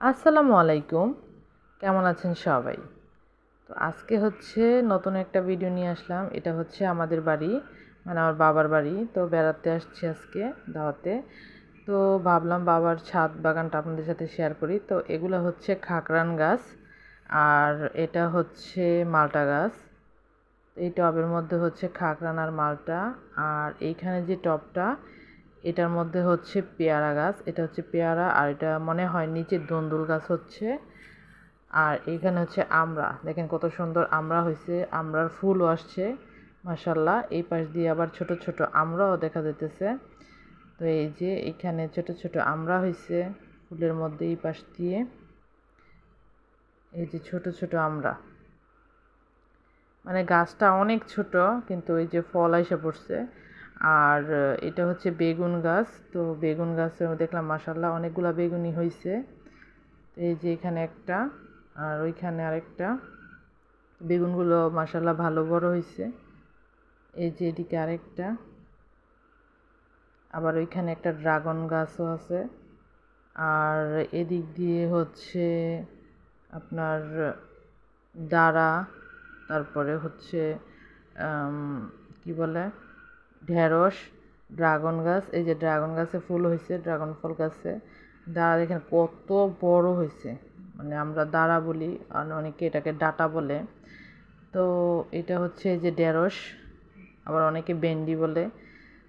আসসালামু আলাইকুম। কেমন আছেন সবাই? তো আজকে হচ্ছে নতুন একটা ভিডিও নিয়ে আসলাম। এটা হচ্ছে আমাদের বাড়ি, মানে আমার বাবার বাড়ি। তো বেড়াতে আসছি আজকে দাওয়াতে। তো ভাবলাম বাবার ছাদ বাগানটা আপনাদের সাথে শেয়ার করি। তো এগুলো হচ্ছে খাকরান গাছ, আর এটা হচ্ছে মালটা গাছ। এই টবের মধ্যে হচ্ছে খাকরান আর মালটা, আর এইখানে যে টবটা এটার মধ্যে হচ্ছে পেয়ারা গাছ। এটা হচ্ছে পেয়ারা, আর এটা মনে হয় নিচে দন্দুল গাছ হচ্ছে। আর এইখানে হচ্ছে আমড়া, দেখেন কত সুন্দর আমড়া হয়েছে, আমড়ার ফুলও আসছে মাশাল্লাহ। এই পাশ দিয়ে আবার ছোট ছোট আমড়াও দেখা যাইতেছে। তো এই যে এখানে ছোট ছোট আমড়া হয়েছে ফুলের মধ্যে, এই পাশ দিয়ে এই যে ছোট ছোট আমড়া, মানে গাছটা অনেক ছোট কিন্তু ওই যে ফল এসে পড়ছে। আর এটা হচ্ছে বেগুন গাছ। তো বেগুন গাছে দেখলাম মাশাল্লাহ অনেকগুলা বেগুনি হয়েছে। এই যে এখানে একটা, আর ওইখানে আরেকটা। বেগুনগুলো মাশাল্লাহ ভালো বড় হয়েছে। এই যে এদিকে আরেকটা, আবার ওইখানে একটা ড্রাগন গাছও আছে। আর এদিক দিয়ে হচ্ছে আপনার দাঁড়া, তারপরে হচ্ছে কি বলে ঢেঁড়স, ড্রাগন গাছ। এই যে ড্রাগন গাছে ফুল হয়েছে, ড্রাগন ফল গাছে দাঁড়া দেখেন কত বড় হয়েছে। মানে আমরা দাঁড়া বলি, আর অনেকে এটাকে ডাটা বলে। তো এটা হচ্ছে যে ঢেঁড়স, আবার অনেকে ভেন্ডি বলে।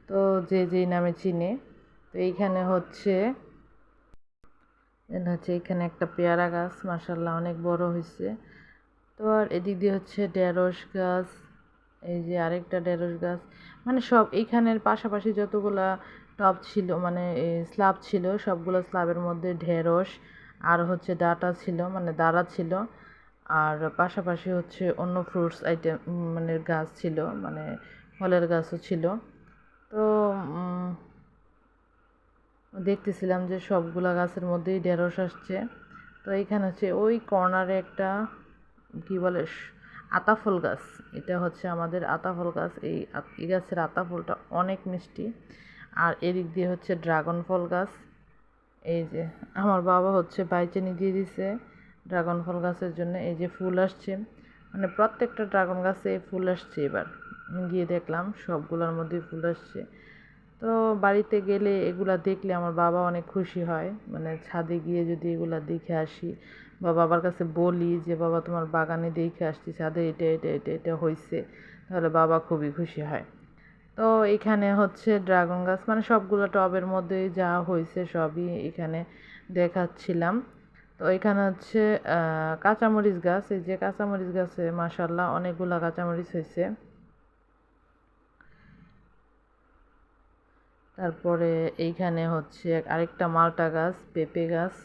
তো যে যেই নামে চিনে। তো এইখানে হচ্ছে এখানে একটা পেয়ারা গাছ মাশাল্লাহ অনেক বড় হয়েছে। তো আর এদিক দিয়ে হচ্ছে ঢেঁড়স গাছ। এই যে আরেকটা ঢেঁড়স গাছ। মানে সব এইখানের পাশাপাশি যতগুলা টব ছিল, মানে স্ল্যাব ছিল, সবগুলো স্ল্যাবের মধ্যে ঢেঁড়স আর হচ্ছে ডাটা ছিল, মানে দাঁড়া ছিল। আর পাশাপাশি হচ্ছে অন্য ফ্রুটস আইটেম, মানে গাছ ছিল, মানে ফলের গাছও ছিল। তো দেখতেছিলাম যে সবগুলা গাছের মধ্যেই ঢেঁড়স আসছে। তো এইখানে হচ্ছে ওই কর্নারে একটা কি বলে আতাফল গাছ। এটা হচ্ছে আমাদের আতাফল গাছ। এই গাছের আতাফলটা অনেক মিষ্টি। আর এদিক দিয়ে হচ্ছে ড্রাগন ফল গাছ। এই যে আমার বাবা হচ্ছে বাইচেনি দিয়ে দিছে ড্রাগন ফল গাছের জন্য। এই যে ফুল আসছে, মানে প্রত্যেকটা ড্রাগন গাছে ফুল আসছে এবার। আমি গিয়ে দেখলাম সবগুলোর মধ্যেই ফুল আসছে। তো বাড়িতে গেলে এগুলা দেখলে আমার বাবা অনেক খুশি হয়, মানে ছাদে গিয়ে যদি এগুলা দেখে আসি বা বাবার কাছে বলি যে বাবা তোমার বাগানে দেখে আসছি ছাদে এটা এটা এটা এটা হয়েছে, তাহলে বাবা খুবই খুশি হয়। তো এখানে হচ্ছে ড্রাগন গাছ, মানে সবগুলো টবের মধ্যেই যা হয়েছে সবই এখানে দেখাচ্ছিলাম। তো এখানে হচ্ছে কাঁচামরিচ গাছ। এই যে কাঁচামরিচ গাছে মাশাল্লাহ অনেকগুলা কাঁচামরিচ হয়েছে। তারপরে এইখানে হচ্ছে আরেকটা মালটা গাছ, পেঁপে গাছ।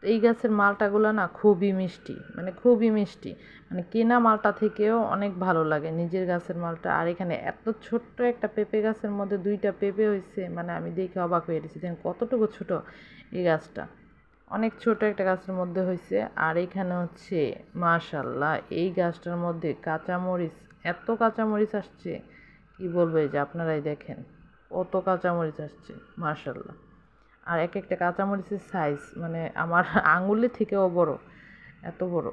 তো এই গাছের মালটাগুলো না খুবই মিষ্টি, মানে খুবই মিষ্টি, মানে কেনা মালটা থেকেও অনেক ভালো লাগে নিজের গাছের মালটা। আর এখানে এত ছোট্ট একটা পেঁপে গাছের মধ্যে দুইটা পেঁপে হয়েছে, মানে আমি দেখে অবাক হয়ে গেছি দেখেন কতটুকু ছোট এই গাছটা। অনেক ছোট একটা গাছের মধ্যে হয়েছে। আর এখানে হচ্ছে মাশাল্লাহ এই গাছটার মধ্যে কাঁচামরিচ, এত কাঁচামরিচ আসছে কি বলবো, এই যে আপনারাই দেখেন কত কাঁচামরিচ আসছে মাশাল্লাহ। আর এক একটা কাঁচামরিচের সাইজ মানে আমার আঙুলের থেকেও বড়, এত বড়।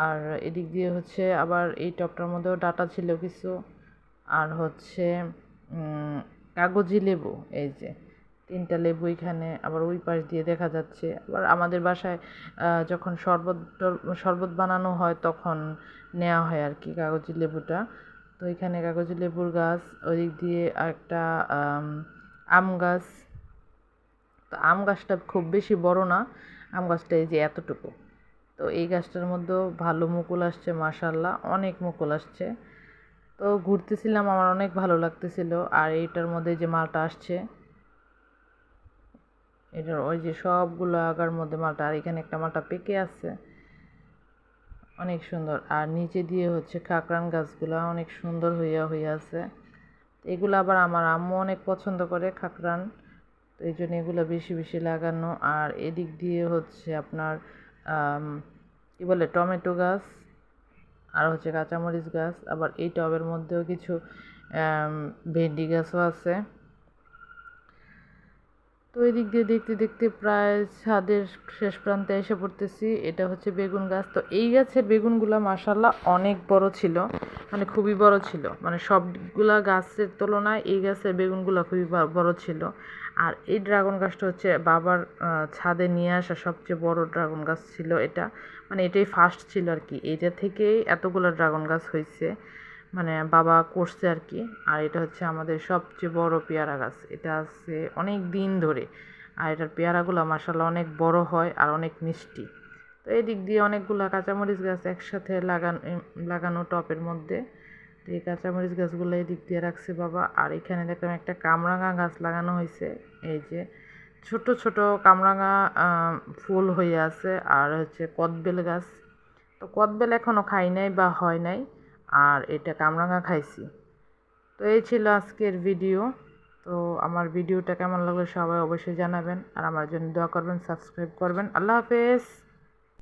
আর এদিক দিয়ে হচ্ছে আবার এই টবটার মধ্যেও ডাটা ছিল কিছু। আর হচ্ছে কাগজি লেবু, এই যে তিনটা লেবু এখানে, আবার ওই পাশ দিয়ে দেখা যাচ্ছে। আবার আমাদের বাসায় যখন শরবত বানানো হয় তখন নেওয়া হয় আর কি কাগজি লেবুটা। তো এখানে কাগজি লেবুর গাছ, ওই দিক দিয়ে আরেকটা আম গাছ। তো আম গাছটা খুব বেশি বড় না, আম গাছটা এই যে এতটুকু। তো এই গাছটার মধ্যেও ভালো মুকুল আসছে মাশাল্লাহ, অনেক মুকুল আসছে। তো ঘুরতেছিলাম, আমার অনেক ভালো লাগতেছিল। আর এইটার মধ্যে যে মালটা আসছে, এটার ওই যে সবগুলো আগার মধ্যে মালটা, আর এখানে একটা মালটা পেকে আছে অনেক সুন্দর। আর নিচে দিয়ে হচ্ছে কাকরান গাছগুলো অনেক সুন্দর হইয়া হইয়া আছে। এগুলো আবার আমার আম্মু অনেক পছন্দ করে কাকরান, তো এই জন্য এগুলো বেশি বেশি লাগানো। আর এদিক দিয়ে হচ্ছে আপনার কী বলে টমেটো গাছ, আর হচ্ছে কাঁচামরিচ গাছ। আবার এই টবের মধ্যেও কিছু ভেন্ডি গাছও আছে। তো এই দিক দিয়ে দেখতে দেখতে প্রায় ছাদের শেষ প্রান্তে এসে পড়তেছি। এটা হচ্ছে বেগুন গাছ। তো এই গাছের বেগুনগুলা মাশাআল্লাহ অনেক বড় ছিল, মানে খুবই বড় ছিল, মানে সবগুলা গাছের তুলনায় এই গাছের বেগুনগুলা খুবই বড় ছিল। আর এই ড্রাগন গাছটা হচ্ছে বাবার ছাদে নিয়ে আসা সবচেয়ে বড় ড্রাগন গাছ ছিল এটা, মানে এটাই ফার্স্ট ছিল আর কি। এইটা থেকেই এতগুলো ড্রাগন গাছ হয়েছে, মানে বাবা করছে আর কি। আর এটা হচ্ছে আমাদের সবচেয়ে বড় পেয়ারা গাছ, এটা আছে অনেক দিন ধরে। আর এটার পেয়ারাগুলো মাশাআল্লাহ অনেক বড় হয় আর অনেক মিষ্টি। তো এই দিক দিয়ে অনেকগুলো কাঁচামরিচ গাছ একসাথে লাগানো টপের মধ্যে। তো এই কাঁচামরিচ গাছগুলো এই দিক দিয়ে রাখছে বাবা। আর এখানে দেখলাম একটা কামরাঙা গাছ লাগানো হয়েছে, এই যে ছোট ছোট কামরাঙা ফুল হয়ে আছে। আর হচ্ছে কদবেল গাছ, তো কদবেল এখনও খাই নাই বা হয় নাই, আর এটা কামরাঙা খাইছি। তো এই ছিল আজকের ভিডিও। তো আমার ভিডিওটা কেমন লাগলো সবাই অবশ্যই জানাবেন, আর আমার জন্য দোয়া করবেন, সাবস্ক্রাইব করবেন। আল্লাহ হাফেজ।